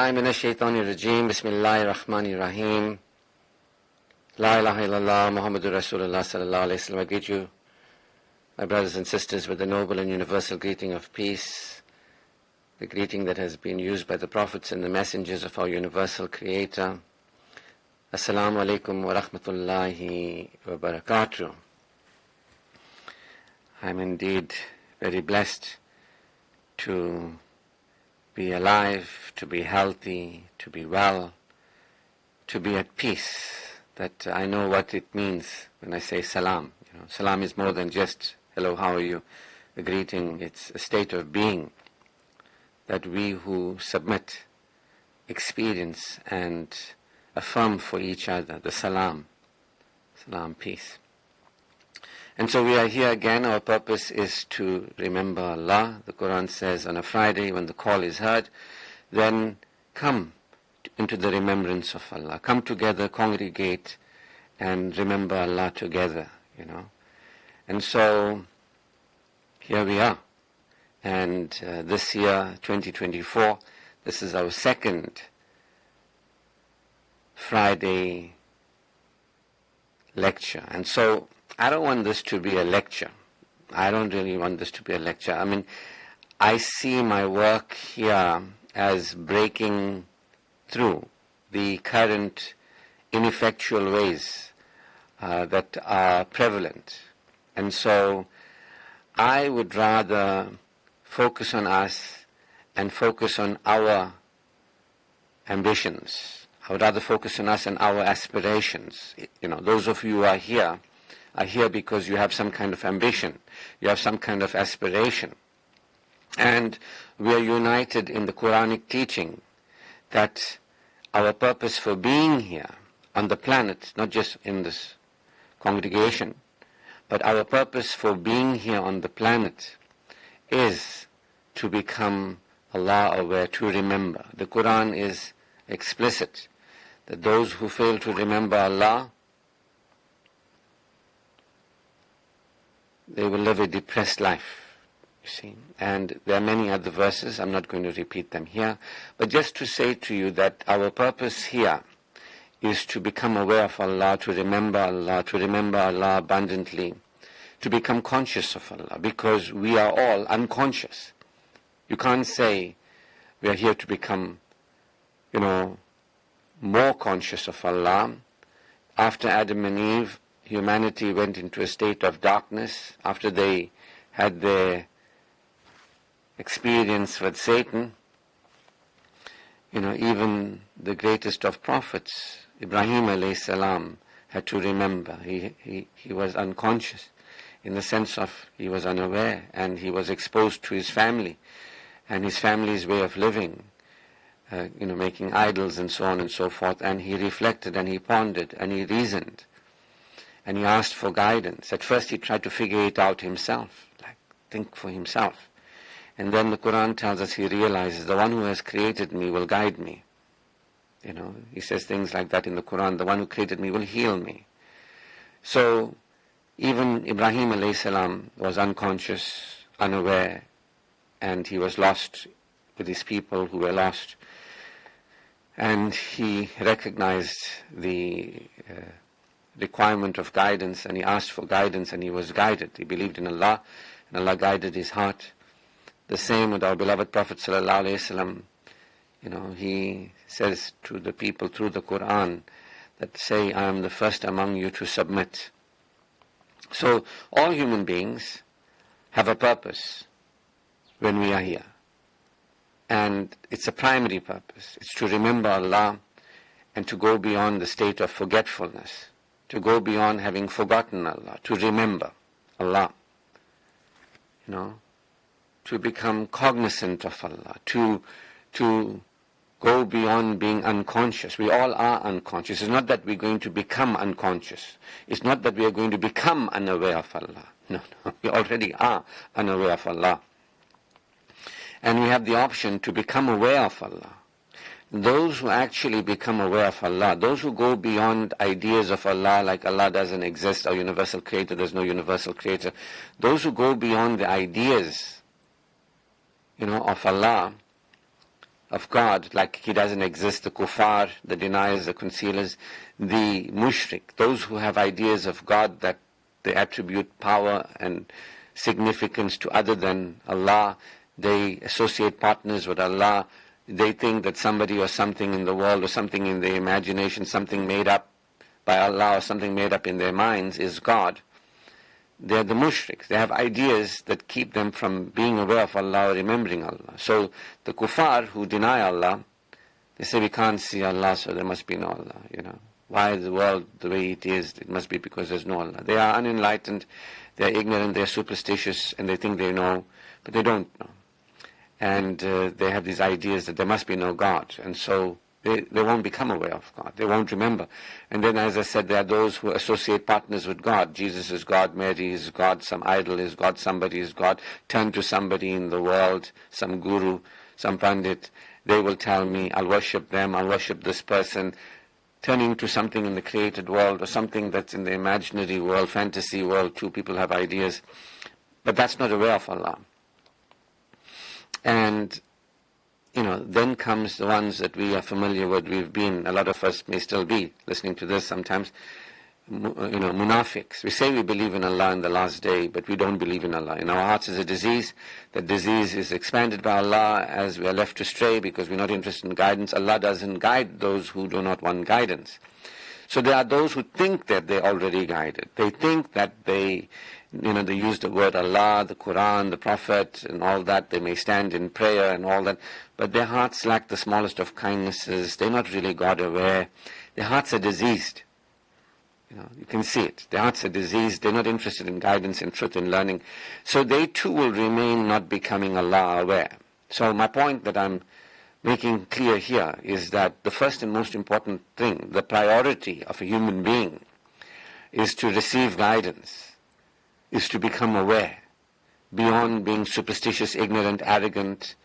billahi minash shaitanir rajim. Bismillahir rahmanir rahim. La ilaha illallah Muhammadur Rasulullah sallallahu alayhi wa sallam. I greet you, my brothers and sisters, with the noble and universal greeting of peace, the greeting that has been used by the prophets and the messengers of our universal creator. Assalamu alaikum wa rahmatullahi wa barakatuh. I'm indeed very blessed to be alive, to be healthy, to be well, to be at peace. That I know what it means when I say salam. Salam is more than just hello, how are you? A greeting. It's a state of being that we who submit experience and affirm for each other the salam, peace. And so we are here again. Our purpose is to remember Allah. The Quran says on a Friday when the call is heard, then come into the remembrance of Allah. Come together, congregate, and remember Allah together, And so here we are. And this year, 2024, this is our second Friday lecture. And so I don't want this to be a lecture. I don't really want this to be a lecture. I mean, I see my work here as breaking through the current ineffectual ways that are prevalent. And so I would rather focus on us and focus on our ambitions. I would rather focus on us and our aspirations. Those of you who are here because you have some kind of ambition, you have some kind of aspiration. And we are united in the Quranic teaching that our purpose for being here on the planet, not just in this congregation, but our purpose for being here on the planet is to become Allah aware, to remember. The Quran is explicit that those who fail to remember Allah, they will live a depressed life, you see. And there are many other verses, I'm not going to repeat them here, but just to say to you that our purpose here is to become aware of Allah, to remember Allah abundantly, to become conscious of Allah, because we are all unconscious. You can't say we are here to become, more conscious of Allah. After Adam and Eve, humanity went into a state of darkness after they had their experience with Satan. Even the greatest of prophets, Ibrahim alayhi salam, had to remember. He was unconscious in the sense of he was unaware, and he was exposed to his family and his family's way of living, making idols and so on and so forth. And he reflected and he pondered and he reasoned. And he asked for guidance. At first he tried to figure it out himself, think for himself. And then the Quran tells us he realizes the one who has created me will guide me. He says things like that in the Quran, the one who created me will heal me. So even Ibrahim alayhi salam was unconscious, unaware, and he was lost with his people who were lost. And he recognized the requirement of guidance, and he asked for guidance, and he was guided. He believed in Allah, and Allah guided his heart. The same with our beloved Prophet sallallahu alaihi wasallam. He says to the people through the Quran that say, I am the first among you to submit. So all human beings have a purpose when we are here. And it's a primary purpose. It's to remember Allah and to go beyond the state of forgetfulness, to go beyond having forgotten Allah, to remember Allah, to become cognizant of Allah, to go beyond being unconscious. We all are unconscious. It's not that we're going to become unconscious. It's not that we are going to become unaware of Allah. No, we already are unaware of Allah. And we have the option to become aware of Allah. Those who actually become aware of Allah, those who go beyond ideas of Allah, like Allah doesn't exist, our universal creator, there's no universal creator, those who go beyond the ideas, of Allah, of God, like He doesn't exist, the kuffar, the deniers, the concealers, the mushrik, those who have ideas of God that they attribute power and significance to other than Allah, they associate partners with Allah, they think that somebody or something in the world or something in their imagination, something made up by Allah or something made up in their minds is God. They're the mushriks. They have ideas that keep them from being aware of Allah or remembering Allah. So the kuffar who deny Allah, they say we can't see Allah, so there must be no Allah. Why is the world the way it is? It must be because there's no Allah. They are unenlightened, they are ignorant, they are superstitious, and they think they know, but they don't know. And they have these ideas that there must be no God, and so they won't become aware of God. They won't remember. And then, as I said, there are those who associate partners with God. Jesus is God, Mary is God, some idol is God, somebody is God. Turn to somebody in the world, some guru, some pandit. They will tell me, I'll worship them, I'll worship this person. Turning to something in the created world or something that's in the imaginary world, fantasy world, too. People have ideas. But that's not aware of Allah. And then comes the ones that we are familiar with. A lot of us may still be listening to this sometimes, munafiqs. We say we believe in Allah in the last day, but we don't believe in Allah. In our hearts is a disease. That disease is expanded by Allah as we are left to stray because we're not interested in guidance. Allah doesn't guide those who do not want guidance. So there are those who think that they're already guided. They think that they use the word Allah, the Quran, the Prophet, and all that. They may stand in prayer and all that, but their hearts lack the smallest of kindnesses. They're not really God aware. Their hearts are diseased. You can see it. Their hearts are diseased. They're not interested in guidance, in truth, in learning. So they too will remain not becoming Allah aware. So my point that I'm making clear here is that the first and most important thing, the priority of a human being, is to receive guidance, is to become aware, beyond being superstitious, ignorant, arrogant,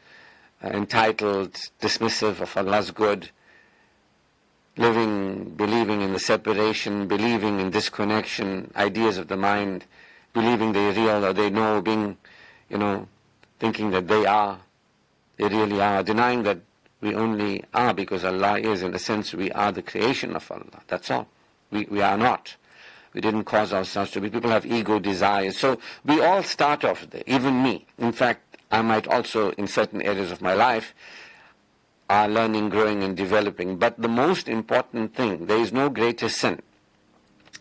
entitled, dismissive of Allah's good, believing in the separation, believing in disconnection, ideas of the mind, believing they're real or they know, thinking that they really are, denying that we only are because Allah is. In a sense, we are the creation of Allah. That's all. We are not. We didn't cause ourselves to be. People have ego, desires. So we all start off there, even me. In fact, I might also, in certain areas of my life, are learning, growing, and developing. But the most important thing, there is no greater sin,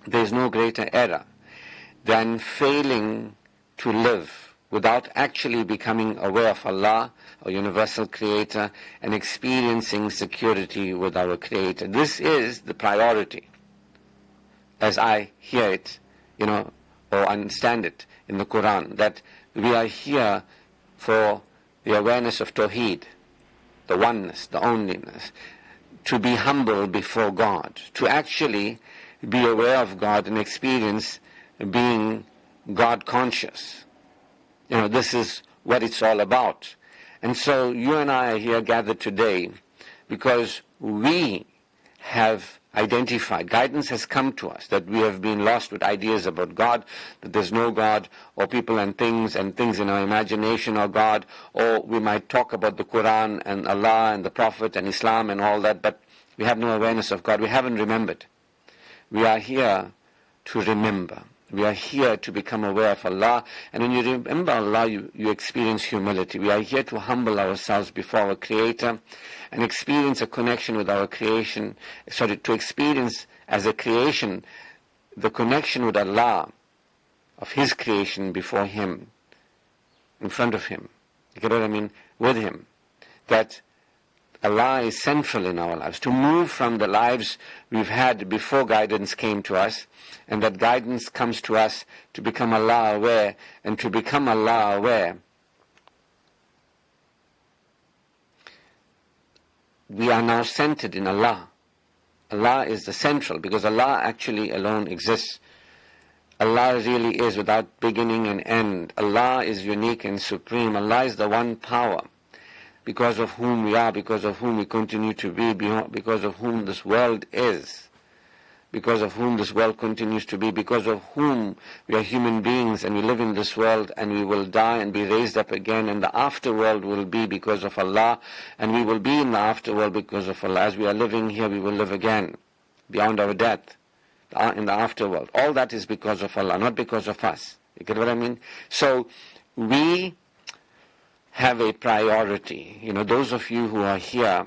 there is no greater error than failing to live without actually becoming aware of Allah, our universal creator, and experiencing security with our creator. This is the priority, as I hear it, or understand it in the Quran, that we are here for the awareness of Tawheed, the oneness, the onlyness, to be humble before God, to actually be aware of God and experience being God conscious. This is what it's all about. And so you and I are here gathered today because we have identified, guidance has come to us, that we have been lost with ideas about God, that there's no God, or people and things in our imagination are God, or we might talk about the Quran and Allah and the Prophet and Islam and all that, but we have no awareness of God. We haven't remembered. We are here to remember. We are here to become aware of Allah, and when you remember Allah, you experience humility. We are here to humble ourselves before our Creator and experience a connection with our creation, to experience as a creation the connection with Allah, of His creation before Him, in front of Him. You get what I mean? With Him. That Allah is central in our lives, to move from the lives we've had before guidance came to us, and that guidance comes to us to become Allah aware, and to become Allah aware, we are now centered in Allah. Allah is the central, because Allah actually alone exists. Allah really is without beginning and end. Allah is unique and supreme. Allah is the one power, because of whom we are, because of whom we continue to be, because of whom this world is. because of whom this world continues to be, because of whom we are human beings and we live in this world and we will die and be raised up again, and the afterworld will be because of Allah, and we will be in the afterworld because of Allah. As we are living here, we will live again beyond our death in the afterworld. All that is because of Allah, not because of us. You get what I mean? So we have a priority. Those of you who are here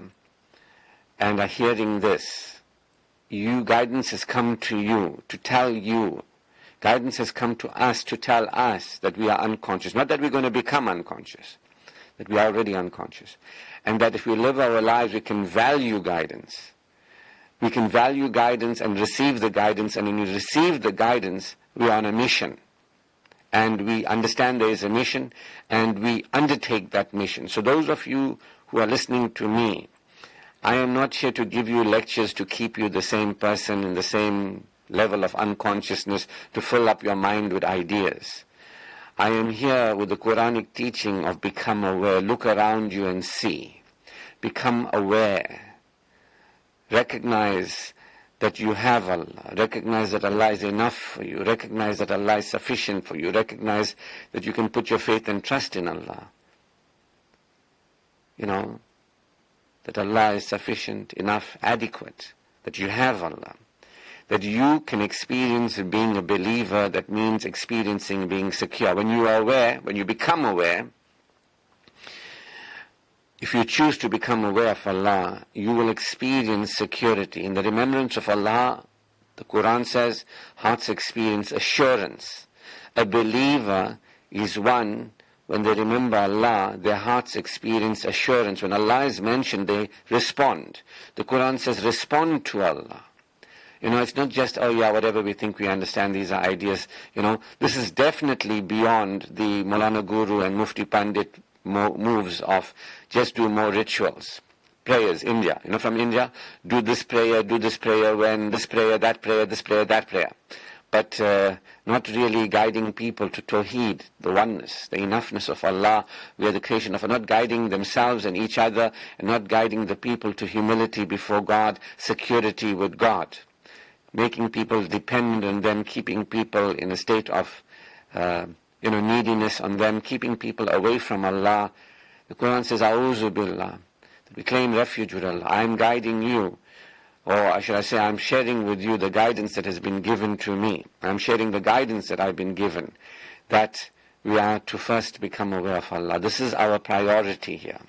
and are hearing this, guidance has come to you to tell you. Guidance has come to us to tell us that we are unconscious. Not that we're going to become unconscious, that we are already unconscious. And that if we live our lives, we can value guidance. We can value guidance and receive the guidance. And when we receive the guidance, we are on a mission. And we understand there is a mission, and we undertake that mission. So those of you who are listening to me, I am not here to give you lectures to keep you the same person in the same level of unconsciousness, to fill up your mind with ideas. I am here with the Quranic teaching of become aware. Look around you and see. Become aware. Recognize that you have Allah. Recognize that Allah is enough for you. Recognize that Allah is sufficient for you. Recognize that you can put your faith and trust in Allah. That Allah is sufficient, enough, adequate, that you have Allah, that you can experience being a believer. That means experiencing being secure. When you are aware, when you become aware, if you choose to become aware of Allah, you will experience security. In the remembrance of Allah, the Quran says, hearts experience assurance. A believer is one. When they remember Allah, their hearts experience assurance. When Allah is mentioned, they respond. The Quran says, respond to Allah. It's not just, whatever we think we understand, these are ideas. This is definitely beyond the Maulana Guru and Mufti Pandit moves of just do more rituals. Prayers, India. From India, do this prayer, when this prayer, that prayer, this prayer, that prayer. But not really guiding people to Tawheed, the oneness, the enoughness of Allah. We are the creation of Allah, not guiding themselves and each other, and not guiding the people to humility before God, security with God. Making people dependent on them, keeping people in a state of neediness on them, keeping people away from Allah. The Quran says, A'udhu Billah, that we claim refuge with Allah. I am guiding you. Or should I say, I'm sharing with you the guidance that has been given to me. I'm sharing the guidance that I've been given, that we are to first become aware of Allah. This is our priority here.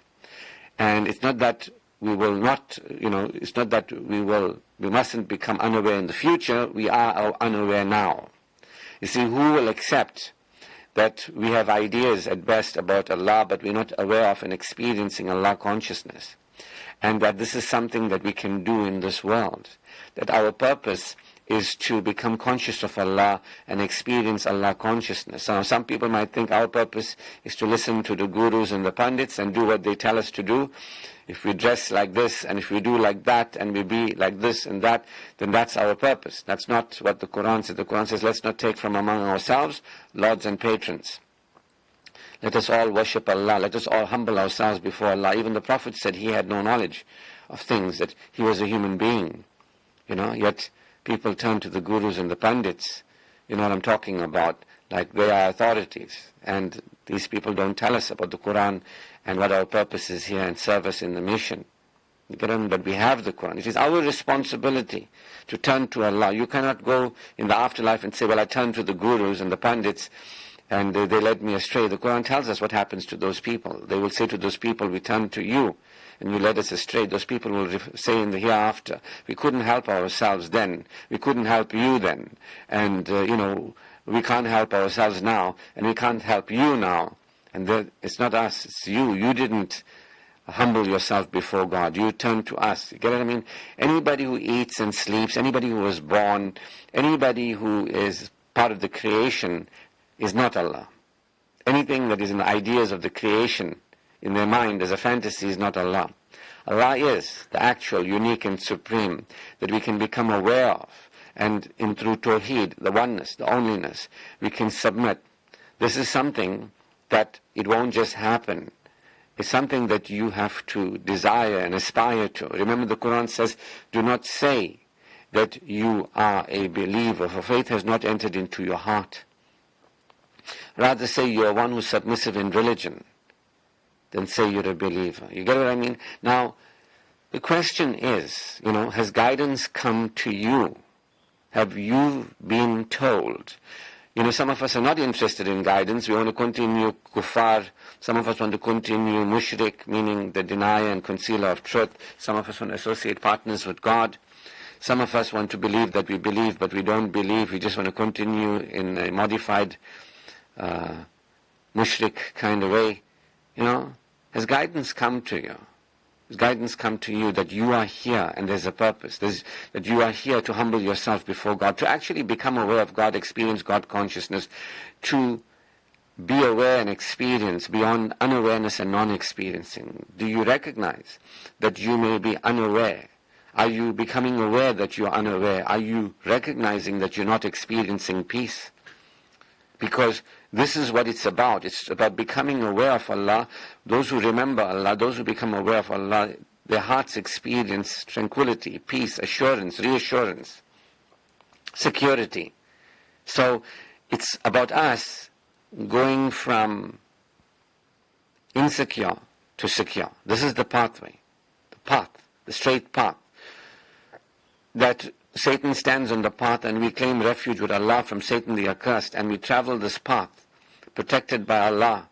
And it's not that we will not, it's not that we mustn't become unaware in the future. We are unaware now. You see, who will accept that we have ideas at best about Allah, but we're not aware of and experiencing Allah consciousness? And that this is something that we can do in this world. That our purpose is to become conscious of Allah and experience Allah consciousness. So some people might think our purpose is to listen to the gurus and the pandits and do what they tell us to do. If we dress like this and if we do like that and we be like this and that, then that's our purpose. That's not what the Quran says. The Quran says, let's not take from among ourselves lords and patrons. Let us all worship Allah. Let us all humble ourselves before Allah. Even the Prophet said he had no knowledge of things, that he was a human being. Yet people turn to the gurus and the pandits. You know what I'm talking about? Like they are authorities. And these people don't tell us about the Quran and what our purpose is here and serve us in the mission. But we have the Quran. It is our responsibility to turn to Allah. You cannot go in the afterlife and say, well, I turned to the gurus and the pandits and they led me astray. The Quran tells us what happens to those people. They will say to those people, we turn to you and you led us astray. Those people will say in the hereafter, we couldn't help ourselves then. We couldn't help you then. And, we can't help ourselves now and we can't help you now. And it's not us, it's you. You didn't humble yourself before God. You turn to us. You get what I mean? Anybody who eats and sleeps, anybody who was born, anybody who is part of the creation is not Allah. Anything that is in the ideas of the creation in their mind as a fantasy is not Allah. Allah is the actual, unique and supreme that we can become aware of. And through Tawheed, the oneness, the onlyness, we can submit. This is something that it won't just happen. It's something that you have to desire and aspire to. Remember the Quran says, do not say that you are a believer, for faith has not entered into your heart. Rather say you are one who's submissive in religion than say you're a believer. You get what I mean? Now, the question is, has guidance come to you? Have you been told? Some of us are not interested in guidance. We want to continue kuffar. Some of us want to continue mushrik, meaning the denier and concealer of truth. Some of us want to associate partners with God. Some of us want to believe that we believe, but we don't believe. We just want to continue in a modified mushrik kind of way. Has guidance come to you? Has guidance come to you that you are here and there's a purpose, that you are here to humble yourself before God, to actually become aware of God, experience God consciousness, to be aware and experience beyond unawareness and non-experiencing? Do you recognize that you may be unaware? Are you becoming aware that you are unaware? Are you recognizing that you're not experiencing peace? Because this is what it's about. It's about becoming aware of Allah. Those who remember Allah, those who become aware of Allah, their hearts experience tranquility, peace, assurance, reassurance, security. So it's about us going from insecure to secure. This is the pathway, the straight path. That Satan stands on the path and we claim refuge with Allah from Satan the accursed, and we travel this path protected by Allah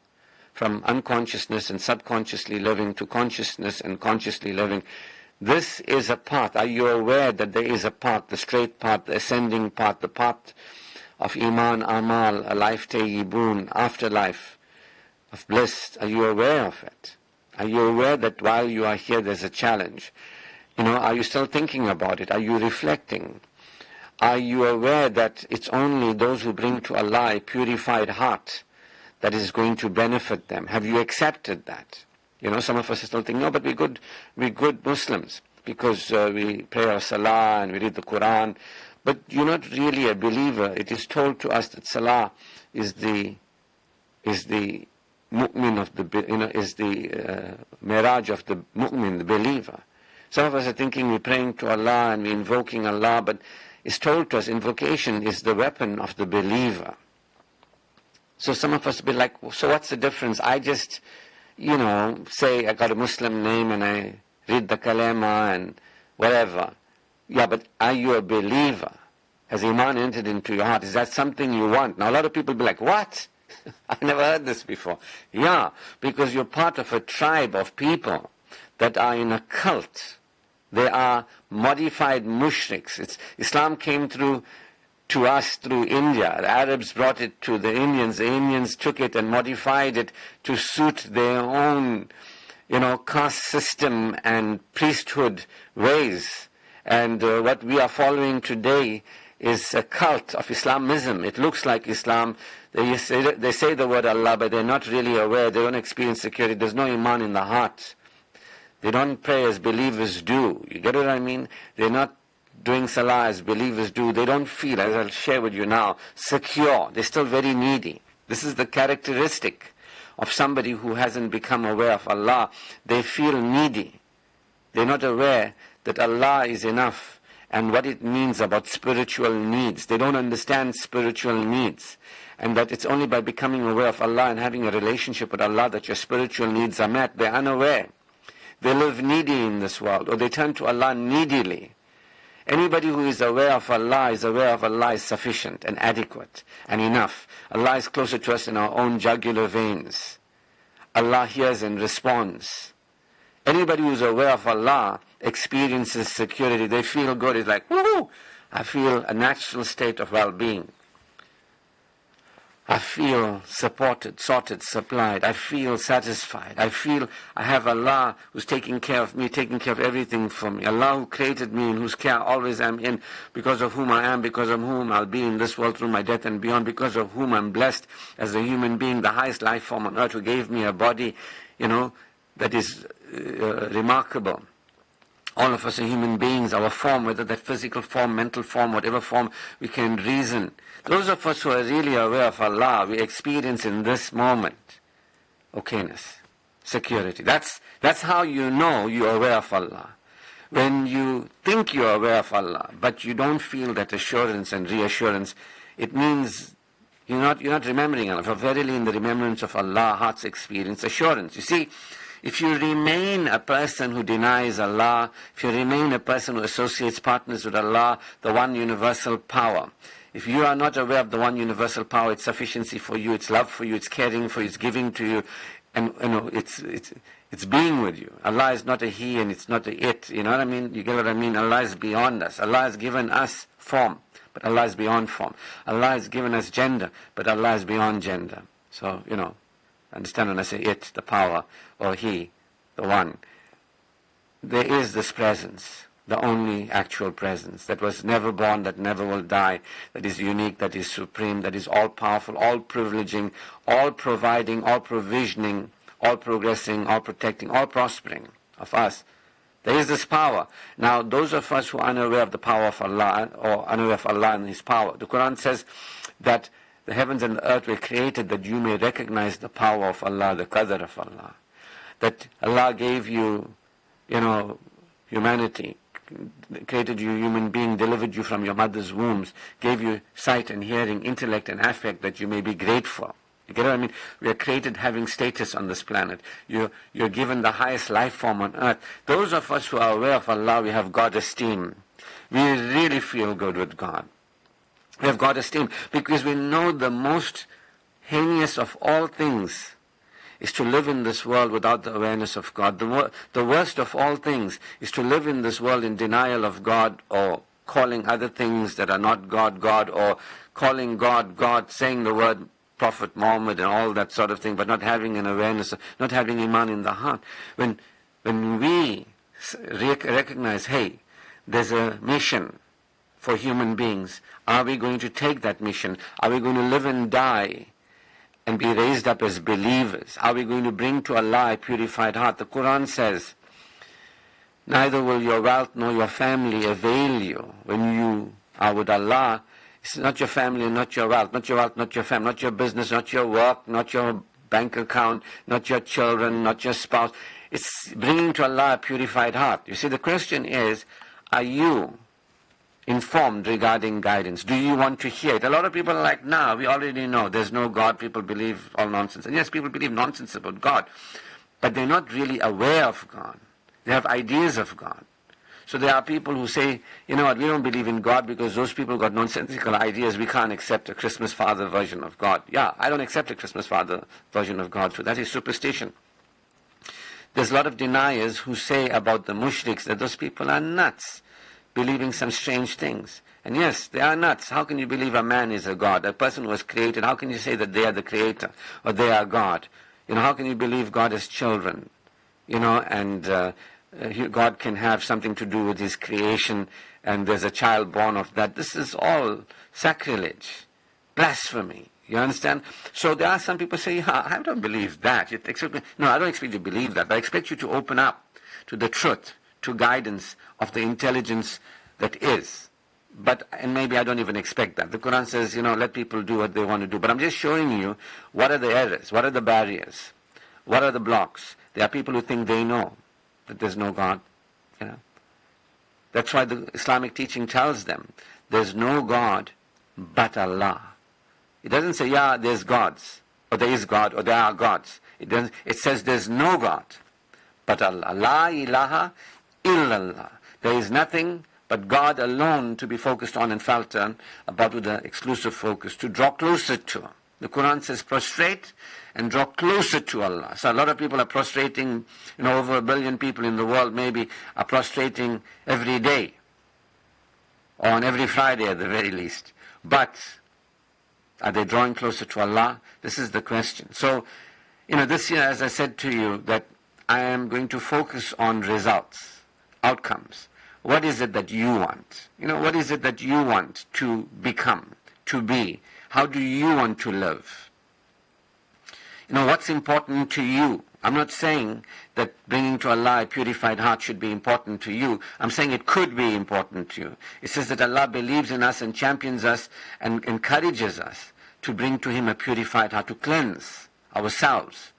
from unconsciousness and subconsciously living to consciousness and consciously living. This is a path. Are you aware that there is a path, the straight path, the ascending path, the path of Iman, Amal, a life tayyibun, afterlife of bliss? Are you aware of it? Are you aware that while you are here there's a challenge? Are you still thinking about it? Are you reflecting? Are you aware that it's only those who bring to Allah a purified heart that is going to benefit them? Have you accepted that? Some of us are still thinking, no, but we're good Muslims because we pray our salah and we read the Quran. But you're not really a believer. It is told to us that salah is the mu'min of the, is the miraj of the mu'min, the believer. Some of us are thinking we're praying to Allah and we're invoking Allah, but it's told to us invocation is the weapon of the believer. So some of us be like, so what's the difference? I just, say I got a Muslim name and I read the kalema and whatever. Yeah, but are you a believer? Has Iman entered into your heart? Is that something you want? Now a lot of people be like, what? I've never heard this before. Yeah, because you're part of a tribe of people that are in a cult. They are modified mushriks. Islam came to us through India. The Arabs brought it to the Indians. The Indians took it and modified it to suit their own, caste system and priesthood ways. And what we are following today is a cult of Islamism. It looks like Islam. They say the word Allah, but they're not really aware. They don't experience security. There's no Iman in the heart. They don't pray as believers do. You get what I mean? They're not doing salah as believers do. They don't feel, as I'll share with you now, secure. They're still very needy. This is the characteristic of somebody who hasn't become aware of Allah. They feel needy. They're not aware that Allah is enough and what it means about spiritual needs. They don't understand spiritual needs. And that it's only by becoming aware of Allah and having a relationship with Allah that your spiritual needs are met. They're unaware. They live needy in this world, or they turn to Allah needily. Anybody who is aware of Allah is sufficient and adequate and enough. Allah is closer to us in our own jugular veins. Allah hears and responds. Anybody who is aware of Allah experiences security. They feel good. It's like, woohoo! I feel a natural state of well-being. I feel supported, sorted, supplied. I feel satisfied. I feel I have Allah who's taking care of me, taking care of everything for me. Allah who created me, in whose care always I'm in, because of whom I am, because of whom I'll be in this world through my death and beyond, because of whom I'm blessed as a human being, the highest life form on earth, who gave me a body, that is remarkable. All of us are human beings, our form, whether that physical form, mental form, whatever form, we can reason. Those of us who are really aware of Allah, we experience in this moment okayness, security. That's how you know you're aware of Allah. When you think you are aware of Allah, but you don't feel that assurance and reassurance, it means you're not remembering Allah. For verily in the remembrance of Allah, hearts experience assurance. You see, if you remain a person who denies Allah, if you remain a person who associates partners with Allah, the one universal power, if you are not aware of the one universal power, its sufficiency for you, its love for you, its caring for you, its giving to you, and it's being with you. Allah is not a he and it's not a it. You know what I mean? You get what I mean? Allah is beyond us. Allah has given us form, but Allah is beyond form. Allah has given us gender, but Allah is beyond gender. So, understand when I say it, the power, or he, the one. There is this presence, the only actual presence, that was never born, that never will die, that is unique, that is supreme, that is all-powerful, all-privileging, all-providing, all-provisioning, all-progressing, all-protecting, all-prospering of us. There is this power. Now, those of us who are unaware of the power of Allah, or unaware of Allah and His power, the Quran says that the heavens and the earth were created that you may recognize the power of Allah, the qadr of Allah. That Allah gave you, humanity, created you human being, delivered you from your mother's wombs, gave you sight and hearing, intellect and affect that you may be grateful. You get what I mean? We are created having status on this planet. You're given the highest life form on earth. Those of us who are aware of Allah, we have God esteem. We really feel good with God. We have God esteem because we know the most heinous of all things is to live in this world without the awareness of God. The worst of all things is to live in this world in denial of God, or calling other things that are not God, God, or calling God, God, saying the word Prophet Muhammad and all that sort of thing, but not having an awareness, not having iman in the heart. When we recognize, hey, there's a mission for human beings, are we going to take that mission? Are we going to live and die and be raised up as believers? Are we going to bring to Allah a purified heart? The Quran says, neither will your wealth nor your family avail you when you are with Allah. It's not your family and not your wealth, not your wealth, not your family, not your business, not your work, not your bank account, not your children, not your spouse. It's bringing to Allah a purified heart. You see, the question is, are you informed regarding guidance? Do you want to hear it? A lot of people are like, nah, we already know there's no God. People believe all nonsense. And yes, people believe nonsense about God, but they're not really aware of God. They have ideas of God. So there are people who say, you know what, we don't believe in God because those people got nonsensical ideas. We can't accept a Christmas Father version of God. Yeah, I don't accept a Christmas Father version of God, so that is superstition. There's a lot of deniers who say about the mushriks that those people are nuts, believing some strange things. And yes, they are nuts. How can you believe a man is a God? A person who was created, how can you say that they are the creator or they are God? How can you believe God has children? And God can have something to do with His creation and there's a child born of that. This is all sacrilege, blasphemy. You understand? So there are some people say, I don't believe that. No, I don't expect you to believe that, but I expect you to open up to the truth, to guidance of the intelligence that is. And maybe I don't even expect that. The Quran says, let people do what they want to do. But I'm just showing you what are the errors, what are the barriers, what are the blocks. There are people who think they know that there's no God. That's why the Islamic teaching tells them there's no God but Allah. It doesn't say, there's gods, or there is God, or there are gods. It says there's no God but Allah. La ilaha illallah. There is nothing but God alone to be focused on and felt on, about with the exclusive focus, to draw closer to. The Quran says prostrate and draw closer to Allah. So a lot of people are prostrating, over 1 billion people in the world maybe are prostrating every day, or on every Friday at the very least. But are they drawing closer to Allah? This is the question. So, this year, as I said to you, that I am going to focus on results, outcomes. What is it that you want? What is it that you want to become, to be? How do you want to live? What's important to you? I'm not saying that bringing to Allah a purified heart should be important to you. I'm saying it could be important to you. It says that Allah believes in us and champions us and encourages us to bring to Him a purified heart, to cleanse ourselves,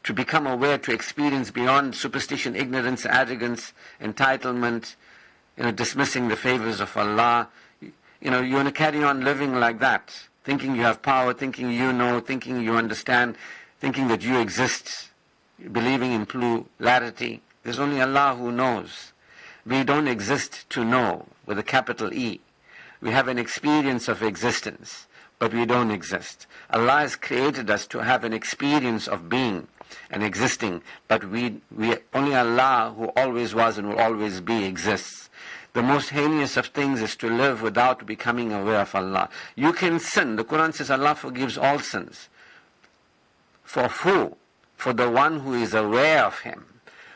to become aware, to experience beyond superstition, ignorance, arrogance, entitlement, dismissing the favors of Allah. You want to carry on living like that, thinking you have power, thinking you know, thinking you understand, thinking that you exist, believing in plurality. There's only Allah who knows. We don't exist to know, with a capital E. We have an experience of existence, but we don't exist. Allah has created us to have an experience of being and existing, but we only Allah, who always was and will always be, exists. The most heinous of things is to live without becoming aware of Allah. You can sin. The Quran says Allah forgives all sins. For who? For the one who is aware of Him.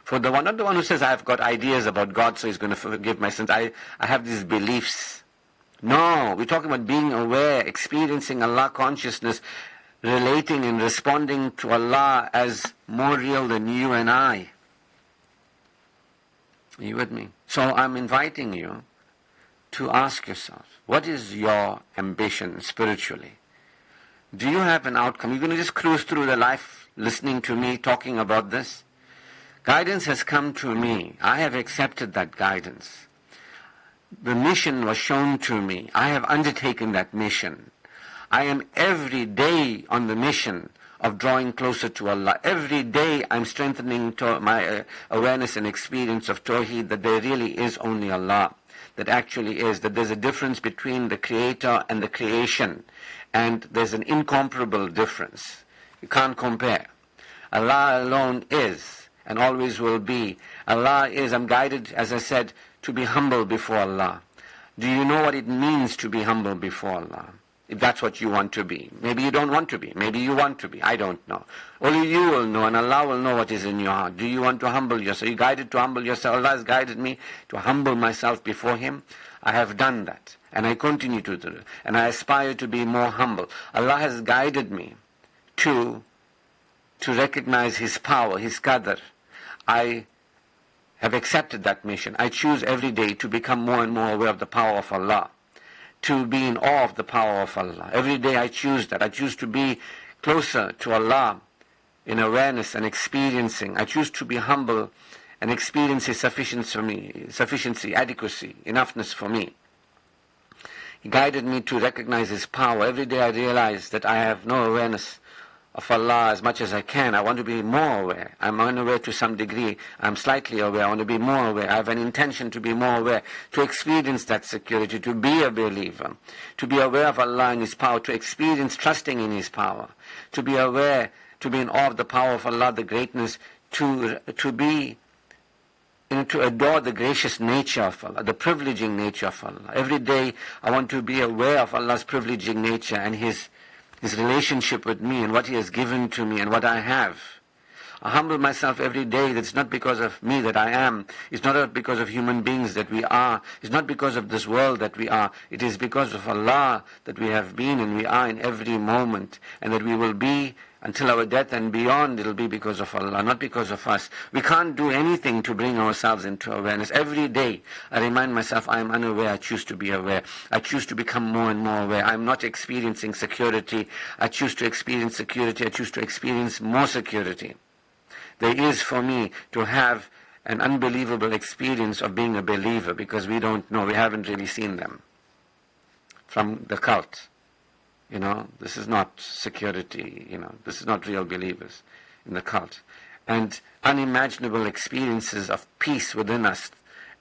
For the one, not the one who says, I've got ideas about God, so He's going to forgive my sins. I have these beliefs. No, we're talking about being aware, experiencing Allah consciousness, relating and responding to Allah as more real than you and I. Are you with me? So I'm inviting you to ask yourself, what is your ambition spiritually? Do you have an outcome? You're going to just cruise through the life listening to me talking about this? Guidance has come to me. I have accepted that guidance. The mission was shown to me. I have undertaken that mission. I am every day on the mission of drawing closer to Allah. Every day I'm strengthening my awareness and experience of Tawheed, that there really is only Allah. That actually is, that there's a difference between the Creator and the creation. And there's an incomparable difference. You can't compare. Allah alone is and always will be. Allah is, I'm guided, as I said, to be humble before Allah. Do you know what it means to be humble before Allah? If that's what you want to be. Maybe you don't want to be. Maybe you want to be. I don't know. Only you will know, and Allah will know what is in your heart. Do you want to humble yourself? Are you guided to humble yourself? Allah has guided me to humble myself before Him. I have done that, and I continue to do it, and I aspire to be more humble. Allah has guided me to recognize His power, His qadr. I have accepted that mission. I choose every day to become more and more aware of the power of Allah, to be in awe of the power of Allah. Every day I choose that. I choose to be closer to Allah in awareness and experiencing. I choose to be humble and experience His sufficiency, adequacy, enoughness for me. He guided me to recognize His power. Every day I realize that I have no awareness of Allah as much as I can. I want to be more aware. I'm unaware to some degree. I'm slightly aware. I want to be more aware. I have an intention to be more aware, to experience that security, to be a believer, to be aware of Allah and His power, to experience trusting in His power, to be aware, to be in awe of the power of Allah, the greatness, to be, to adore the gracious nature of Allah, the privileging nature of Allah. Every day I want to be aware of Allah's privileging nature and His relationship with me and what He has given to me and what I have. I humble myself every day. That's not because of me that I am. It's not because of human beings that we are. It's not because of this world that we are. It is because of Allah that we have been and we are in every moment, and that we will be until our death and beyond. It'll be because of Allah, not because of us. We can't do anything to bring ourselves into awareness. Every day I remind myself I am unaware. I choose to be aware. I choose to become more and more aware. I'm not experiencing security. I choose to experience security. I choose to experience more security. There is for me to have an unbelievable experience of being a believer, because we don't know. We haven't really seen them from the cult. This is not security, this is not real believers in the cult. And unimaginable experiences of peace within us,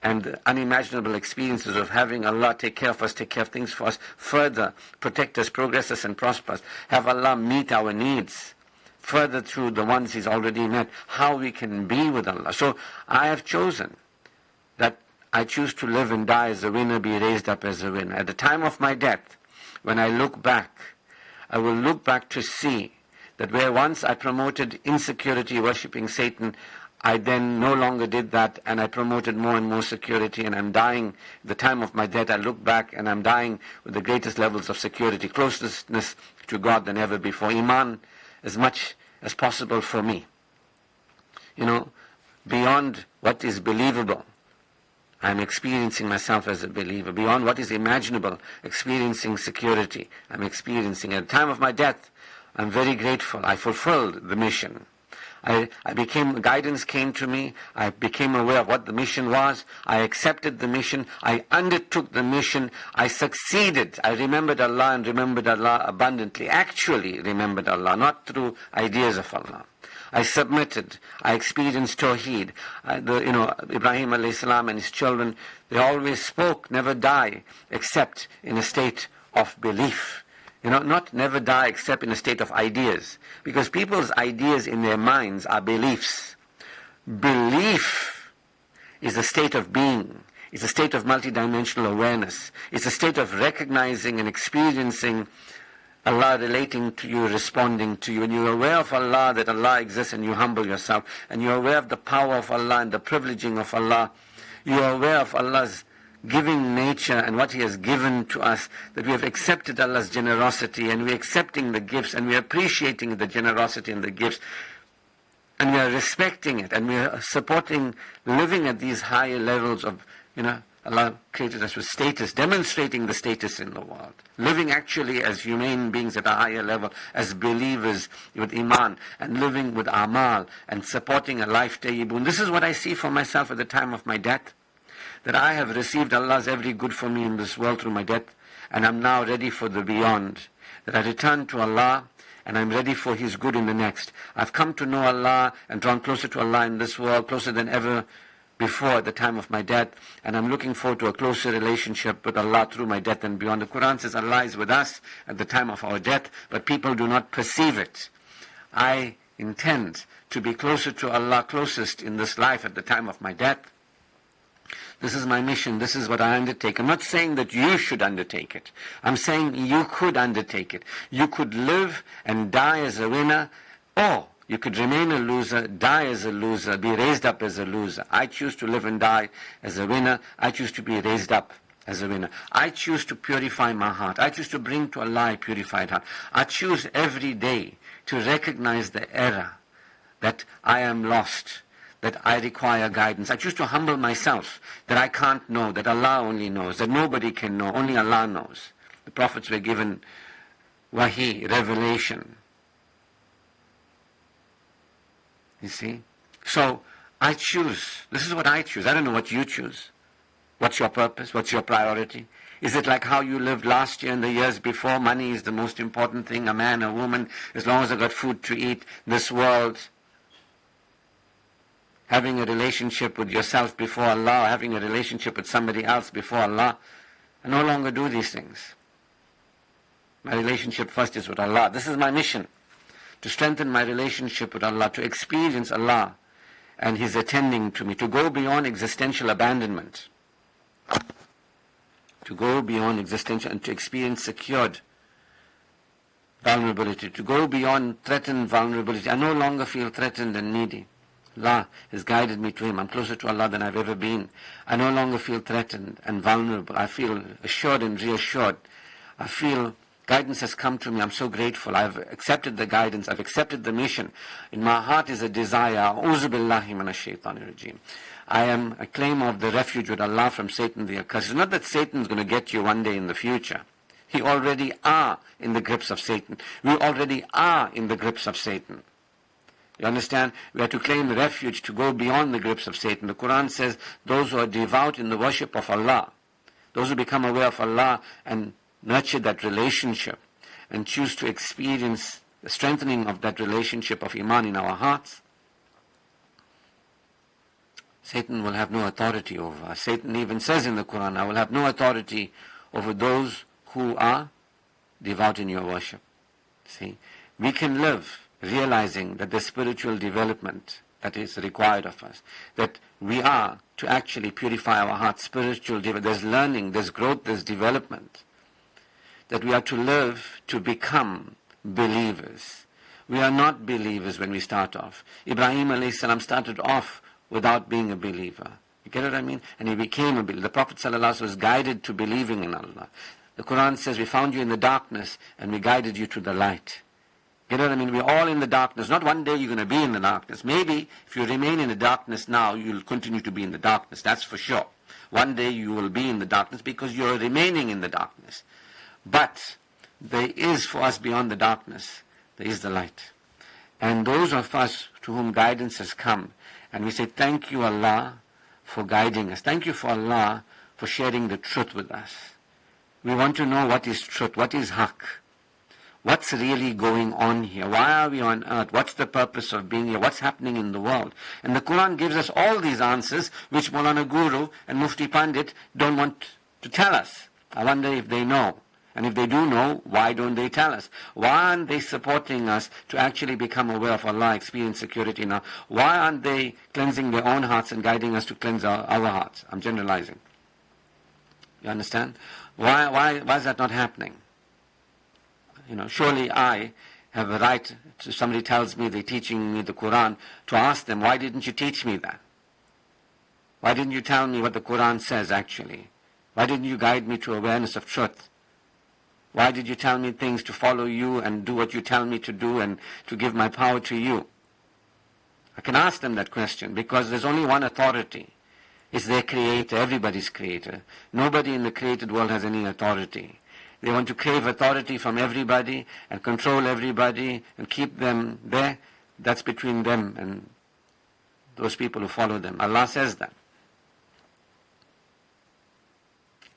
and unimaginable experiences of having Allah take care of us, take care of things for us, further protect us, progress us and prosper us, have Allah meet our needs further through the ones He's already met, how we can be with Allah. So I have chosen that I choose to live and die as a winner, be raised up as a winner. At the time of my death, when I look back, I will look back to see that where once I promoted insecurity, worshipping Satan, I then no longer did that, and I promoted more and more security, and I'm dying. At the time of my death, I look back and I'm dying with the greatest levels of security, closeness to God than ever before. Iman as much as possible for me. Beyond what is believable, I'm experiencing myself as a believer. Beyond what is imaginable, experiencing security. I'm experiencing. At the time of my death, I'm very grateful. I fulfilled the mission. Guidance came to me. I became aware of what the mission was. I accepted the mission. I undertook the mission. I succeeded. I remembered Allah and remembered Allah abundantly. Actually remembered Allah, not through ideas of Allah. I submitted. I experienced Tawheed. Ibrahim alayhi salam and his children, they always spoke, never die, except in a state of belief. Not never die except in a state of ideas. Because people's ideas in their minds are beliefs. Belief is a state of being. It's a state of multidimensional awareness. It's a state of recognizing and experiencing Allah relating to you, responding to you. And you're aware of Allah, that Allah exists, and you humble yourself. And you're aware of the power of Allah and the privileging of Allah. You're aware of Allah's giving nature and what He has given to us, that we have accepted Allah's generosity, and we're accepting the gifts, and we're appreciating the generosity and the gifts, and we are respecting it, and we are supporting, living at these higher levels of, Allah created us with status, demonstrating the status in the world, living actually as human beings at a higher level, as believers with Iman, and living with Amal, and supporting a life tayyibun. This is what I see for myself at the time of my death, that I have received Allah's every good for me in this world through my death, and I'm now ready for the beyond, that I return to Allah, and I'm ready for His good in the next. I've come to know Allah and drawn closer to Allah in this world, closer than ever before at the time of my death, and I'm looking forward to a closer relationship with Allah through my death and beyond. The Quran says Allah is with us at the time of our death, but people do not perceive it. I intend to be closer to Allah, closest in this life at the time of my death. This is my mission. This is what I undertake. I'm not saying that you should undertake it. I'm saying you could undertake it. You could live and die as a winner, or you could remain a loser, die as a loser, be raised up as a loser. I choose to live and die as a winner. I choose to be raised up as a winner. I choose to purify my heart. I choose to bring to Allah a purified heart. I choose every day to recognize the error, that I am lost, that I require guidance. I choose to humble myself, that I can't know, that Allah only knows, that nobody can know, only Allah knows. The prophets were given wahi, revelation. You see? So, I choose. This is what I choose. I don't know what you choose. What's your purpose? What's your priority? Is it like how you lived last year and the years before? Money is the most important thing, a man, a woman, as long as I got food to eat, this world. Having a relationship with yourself before Allah, having a relationship with somebody else before Allah. I no longer do these things. My relationship first is with Allah. This is my mission, to strengthen my relationship with Allah, to experience Allah and His attending to me, to go beyond existential abandonment, to go beyond existential and to experience secured vulnerability, to go beyond threatened vulnerability. I no longer feel threatened and needy. Allah has guided me to Him. I'm closer to Allah than I've ever been. I no longer feel threatened and vulnerable. I feel assured and reassured. I feel guidance has come to me. I'm so grateful. I've accepted the guidance. I've accepted the mission. In my heart is a desire. A'udhu billahi minash shaitanir rajim. I claim of the refuge with Allah from Satan the accursed. It's not that Satan's going to get you one day in the future. He already are in the grips of Satan. We already are in the grips of Satan. You understand? We have to claim refuge to go beyond the grips of Satan. The Quran says those who are devout in the worship of Allah, those who become aware of Allah and nurture that relationship and choose to experience the strengthening of that relationship of Iman in our hearts, Satan will have no authority over us. Satan even says in the Quran, I will have no authority over those who are devout in your worship. See, we can live realizing that there's spiritual development that is required of us, that we are to actually purify our hearts, spiritual development. There's learning, there's growth, there's development, that we are to live to become believers. We are not believers when we start off. Ibrahim alayhi salam started off without being a believer. You get what I mean? And he became a believer. The Prophet ﷺ was guided to believing in Allah. The Quran says, we found you in the darkness and we guided you to the light. You know what I mean? We're all in the darkness. Not one day you're going to be in the darkness. Maybe if you remain in the darkness now, you'll continue to be in the darkness. That's for sure. One day you will be in the darkness because you're remaining in the darkness. But there is for us beyond the darkness, there is the light. And those of us to whom guidance has come, and we say, thank you Allah for guiding us. Thank you for Allah for sharing the truth with us. We want to know what is truth, what is haqq. What's really going on here? Why are we on earth? What's the purpose of being here? What's happening in the world? And the Quran gives us all these answers, which Maulana Guru and Mufti Pandit don't want to tell us. I wonder if they know. And if they do know, why don't they tell us? Why aren't they supporting us to actually become aware of Allah, experience security now? Why aren't they cleansing their own hearts and guiding us to cleanse our hearts? I'm generalizing. You understand? Why is that not happening? Surely I have a right, to somebody tells me they're teaching me the Quran, to ask them, why didn't you teach me that? Why didn't you tell me what the Quran says actually? Why didn't you guide me to awareness of truth? Why did you tell me things to follow you and do what you tell me to do and to give my power to you? I can ask them that question because there's only one authority. It's their creator, everybody's creator. Nobody in the created world has any authority. They want to crave authority from everybody and control everybody and keep them there. That's between them and those people who follow them. Allah says that.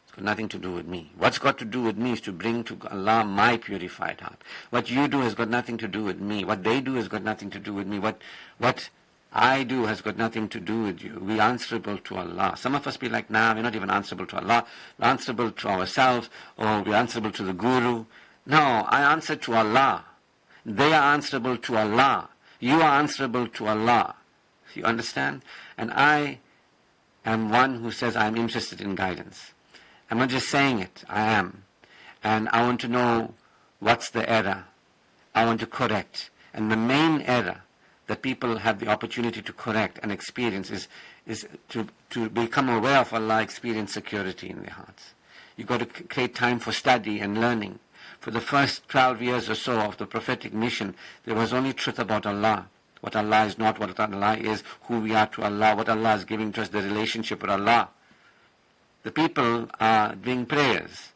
It's got nothing to do with me. What's got to do with me is to bring to Allah my purified heart. What you do has got nothing to do with me. What they do has got nothing to do with me. What I do has got nothing to do with you. We're answerable to Allah. Some of us be like, nah, we're not even answerable to Allah. We're answerable to ourselves, or we're answerable to the Guru. No, I answer to Allah. They are answerable to Allah. You are answerable to Allah. You understand? And I am one who says I'm interested in guidance. I'm not just saying it, I am. And I want to know what's the error. I want to correct. And the main error that people have the opportunity to correct and experience is to become aware of Allah, experience security in their hearts. You've got to create time for study and learning. For the first 12 years or so of the prophetic mission, there was only truth about Allah. What Allah is not, what Allah is, who we are to Allah, what Allah is giving to us, the relationship with Allah. The people are doing prayers.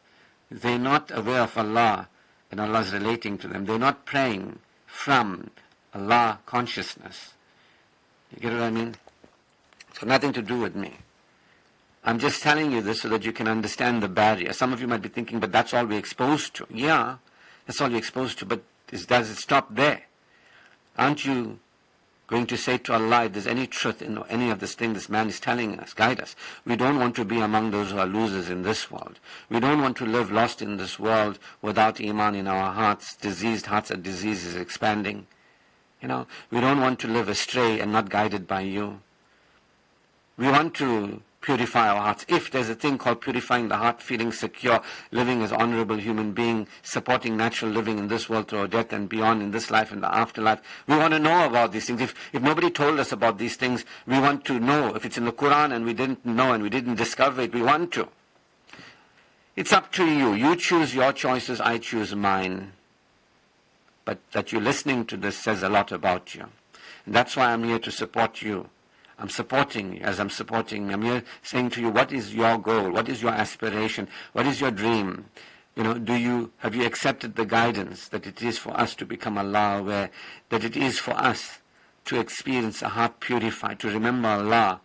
They're not aware of Allah and Allah is relating to them. They're not praying from Allah consciousness. You get what I mean? It's got nothing to do with me. I'm just telling you this so that you can understand the barrier. Some of you might be thinking, but that's all we're exposed to. Yeah, that's all you're exposed to, but does it stop there? Aren't you going to say to Allah, if there's any truth in any of this thing this man is telling us, guide us. We don't want to be among those who are losers in this world. We don't want to live lost in this world without Iman in our hearts. Diseased hearts, and disease is expanding. We don't want to live astray and not guided by you. We want to purify our hearts. If there's a thing called purifying the heart, feeling secure, living as honorable human being, supporting natural living in this world through death and beyond, in this life and the afterlife, we want to know about these things. If nobody told us about these things, we want to know. If it's in the Quran and we didn't know and we didn't discover it, we want to. It's up to you. You choose your choices, I choose mine. But that you're listening to this says a lot about you. And that's why I'm here to support you. I'm supporting you as I'm supporting me. I'm here saying to you, what is your goal? What is your aspiration? What is your dream? Have you accepted the guidance that it is for us to become Allah aware, that it is for us to experience a heart purified, to remember Allah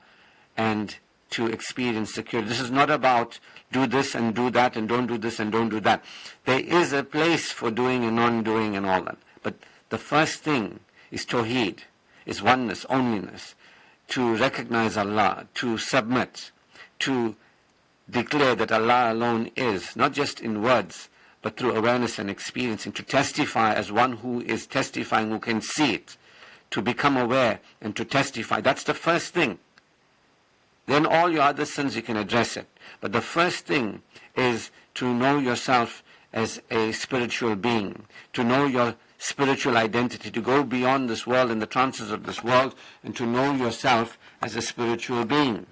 and to experience security. This is not about do this and do that and don't do this and don't do that. There is a place for doing and non-doing and all that. But the first thing is Tawheed, is oneness, onlyness, to recognize Allah, to submit, to declare that Allah alone is, not just in words, but through awareness and experiencing, to testify as one who is testifying, who can see it, to become aware and to testify. That's the first thing. Then all your other sins you can address it. But the first thing is to know yourself as a spiritual being, to know your spiritual identity, to go beyond this world and the trances of this world and to know yourself as a spiritual being.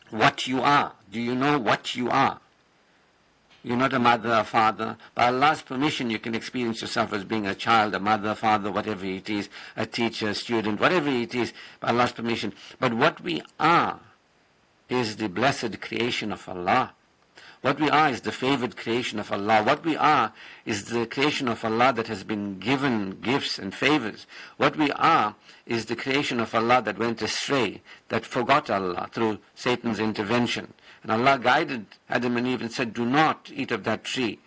What you are. Do you know what you are? You're not a mother, a father. By Allah's permission, you can experience yourself as being a child, a mother, a father, whatever it is, a teacher, a student, whatever it is, by Allah's permission. But what we are is the blessed creation of Allah. What we are is the favored creation of Allah. What we are is the creation of Allah that has been given gifts and favors. What we are is the creation of Allah that went astray, that forgot Allah through Satan's intervention. And Allah guided Adam and Eve and said, do not eat of that tree.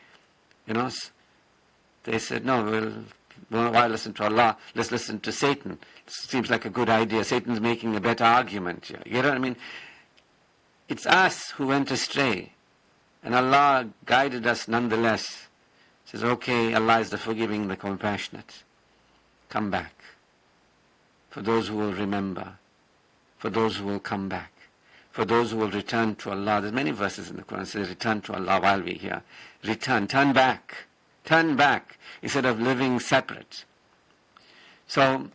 They said, no, why listen to Allah? Let's listen to Satan. Seems like a good idea. Satan's making a better argument here. You know what I mean? It's us who went astray. And Allah guided us nonetheless. Says, okay, Allah is the forgiving, the compassionate. Come back. For those who will remember. For those who will come back. For those who will return to Allah. There's many verses in the Quran that say, return to Allah while we're here. Return, turn back. Turn back instead of living separate. So,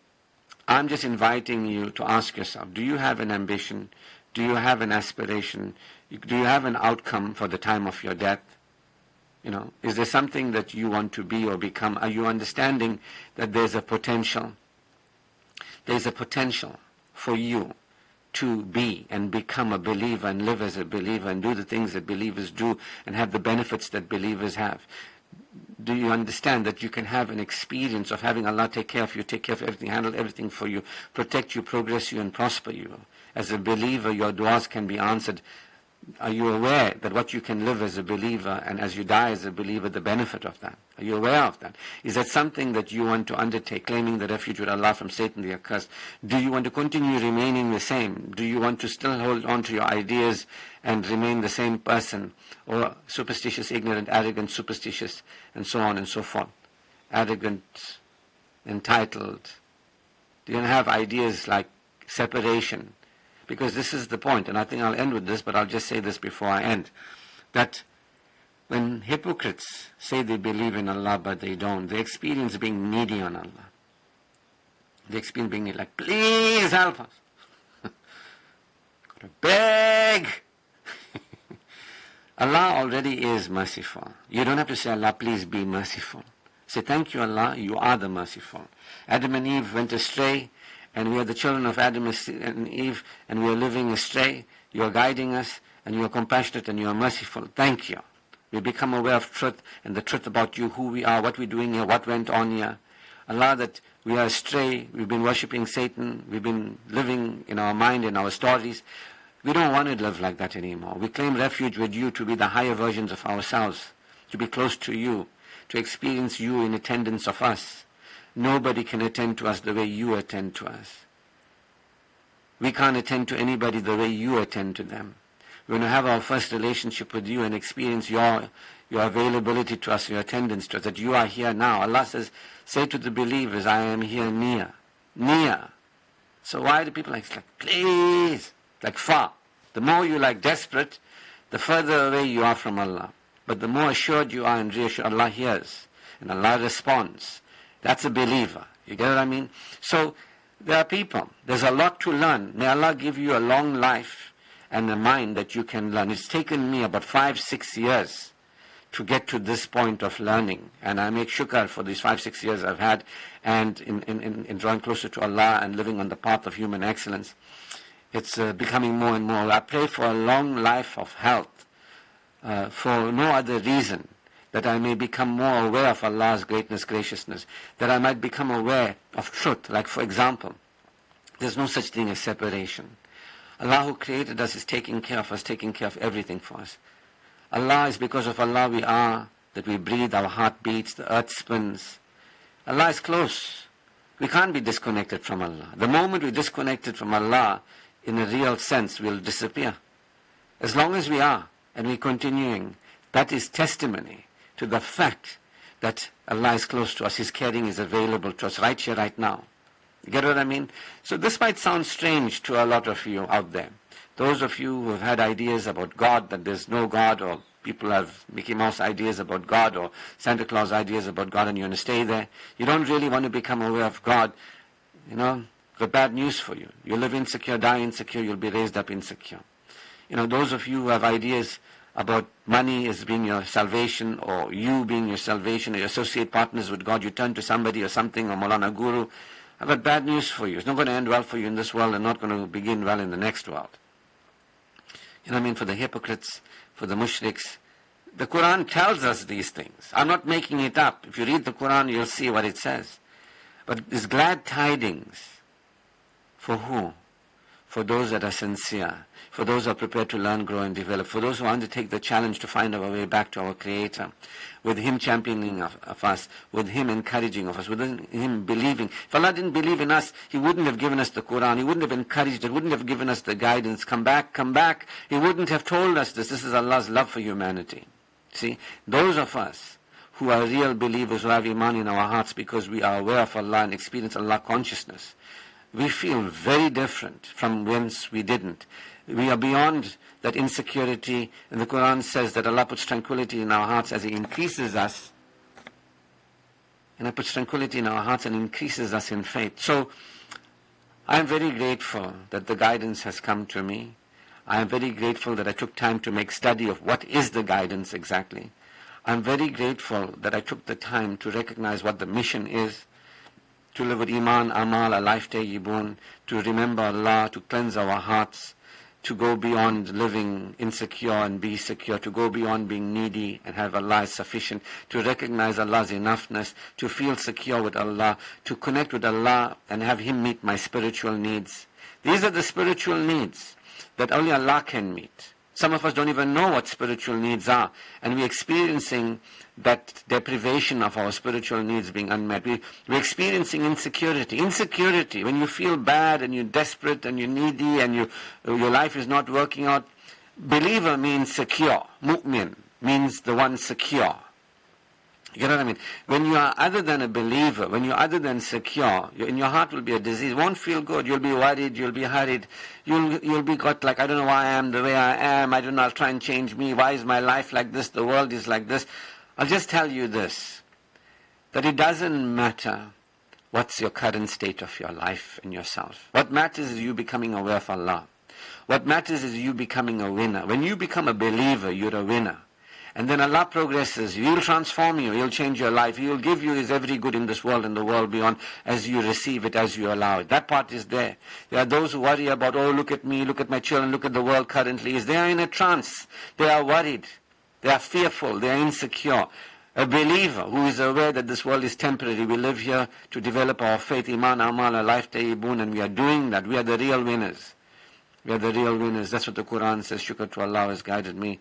I'm just inviting you to ask yourself, do you have an ambition? Do you have an aspiration? Do you have an outcome for the time of your death? Is there something that you want to be or become? Are you understanding that there's a potential? There's a potential for you to be and become a believer and live as a believer and do the things that believers do and have the benefits that believers have. Do you understand that you can have an experience of having Allah take care of you, take care of everything, handle everything for you, protect you, progress you, and prosper you? As a believer, your du'as can be answered. Are you aware that what you can live as a believer and as you die as a believer, the benefit of that? Are you aware of that? Is that something that you want to undertake, claiming the refuge with Allah from Satan the accursed? Do you want to continue remaining the same? Do you want to still hold on to your ideas and remain the same person? Or superstitious, ignorant, arrogant, superstitious, and so on and so forth? Arrogant, entitled. Do you have ideas like separation? Because this is the point, and I think I'll end with this, but I'll just say this before I end, that when hypocrites say they believe in Allah but they don't, they experience being needy on Allah. They experience being like, please help us. Gotta beg. Allah already is merciful. You don't have to say, Allah, please be merciful. Say, thank you, Allah, you are the merciful. Adam and Eve went astray, and we are the children of Adam and Eve, and we are living astray. You are guiding us, and you are compassionate, and you are merciful. Thank you. We become aware of truth, and the truth about you, who we are, what we're doing here, what went on here. Allah, that we are astray, we've been worshipping Satan, we've been living in our mind, in our stories. We don't want to live like that anymore. We claim refuge with you to be the higher versions of ourselves, to be close to you, to experience you in attendance of us. Nobody can attend to us the way you attend to us. We can't attend to anybody the way you attend to them. We're going to have our first relationship with you and experience your availability to us, your attendance to us, that you are here now. Allah says, say to the believers, I am here near. Near. So why do people like, please, like far? The more you like desperate, the further away you are from Allah. But the more assured you are and reassured, Allah hears and Allah responds. That's a believer. You get what I mean? So there are people. There's a lot to learn. May Allah give you a long life and a mind that you can learn. It's taken me about 5-6 years to get to this point of learning. And I make shukr for these 5-6 years I've had and in drawing closer to Allah and living on the path of human excellence. It's becoming more and more. I pray for a long life of health for no other reason, that I may become more aware of Allah's greatness, graciousness, that I might become aware of truth. Like, for example, there's no such thing as separation. Allah who created us is taking care of us, taking care of everything for us. Allah is because of Allah we are, that we breathe, our heart beats, the earth spins. Allah is close. We can't be disconnected from Allah. The moment we're disconnected from Allah, in a real sense, we'll disappear. As long as we are, and we're continuing, that is testimony to the fact that Allah is close to us, His caring is available to us right here, right now. You get what I mean? So this might sound strange to a lot of you out there. Those of you who have had ideas about God, that there's no God, or people have Mickey Mouse ideas about God, or Santa Claus ideas about God, and you want to stay there. You don't really want to become aware of God. Got bad news for you. You live insecure, die insecure, you'll be raised up insecure. Those of you who have ideas about money as being your salvation, or you being your salvation, or you associate partners with God, you turn to somebody or something, or Maulana Guru, I've got bad news for you. It's not going to end well for you in this world and not going to begin well in the next world. For the hypocrites, for the mushriks, The Quran tells us these things. I'm not making it up. If you read the Quran, you'll see what it says. But it's glad tidings. For who? For those that are sincere. For those who are prepared to learn, grow and develop. For those who undertake the challenge to find our way back to our Creator. With Him championing of us. With Him encouraging of us. With Him believing. If Allah didn't believe in us, He wouldn't have given us the Quran. He wouldn't have encouraged it. Wouldn't have given us the guidance. Come back, come back. He wouldn't have told us this. This is Allah's love for humanity. See, those of us who are real believers, who have Iman in our hearts because we are aware of Allah and experience Allah consciousness, we feel very different from whence we didn't. We are beyond that insecurity, and the Quran says that Allah puts tranquility in our hearts as He increases us. And He puts tranquility in our hearts and increases us in faith. So, I am very grateful that the guidance has come to me. I am very grateful that I took time to make study of what is the guidance exactly. I am very grateful that I took the time to recognize what the mission is, to live with Iman, Amal, a life tayyibun, to remember Allah, to cleanse our hearts, to go beyond living insecure and be secure, to go beyond being needy and have Allah as sufficient, to recognize Allah's enoughness, to feel secure with Allah, to connect with Allah and have Him meet my spiritual needs. These are the spiritual needs that only Allah can meet. Some of us don't even know what spiritual needs are, and we're experiencing that deprivation of our spiritual needs being unmet. We're experiencing insecurity. Insecurity, when you feel bad and you're desperate and you're needy and your life is not working out. Believer means secure. Mu'min means the one secure. You know what I mean? When you are other than a believer, when you're other than secure, in your heart will be a disease. Won't feel good. You'll be worried. You'll be hurried. You'll be got like, I don't know why I am the way I am. I don't know, I'll try and change me. Why is my life like this? The world is like this. I'll just tell you this, that it doesn't matter what's your current state of your life and yourself. What matters is you becoming aware of Allah. What matters is you becoming a winner. When you become a believer, you're a winner. And then Allah progresses. He'll transform you. He'll change your life. He'll give you His every good in this world and the world beyond as you receive it, as you allow it. That part is there. There are those who worry about, oh, look at me, look at my children, look at the world currently. They are in a trance. They are worried. They are fearful. They are insecure. A believer who is aware that this world is temporary. We live here to develop our faith, Iman, Amal, a life tayyibun, and we are doing that. We are the real winners. We are the real winners. That's what the Quran says. Shukr to Allah has guided me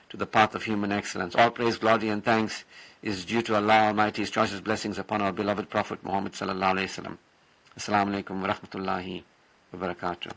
to the path of human excellence. All praise, glory and thanks is due to Allah Almighty. His choicest blessings upon our beloved Prophet Muhammad sallallahu alayhi wa sallam. Assalamu alaikum wa rahmatullahi wa barakatuh.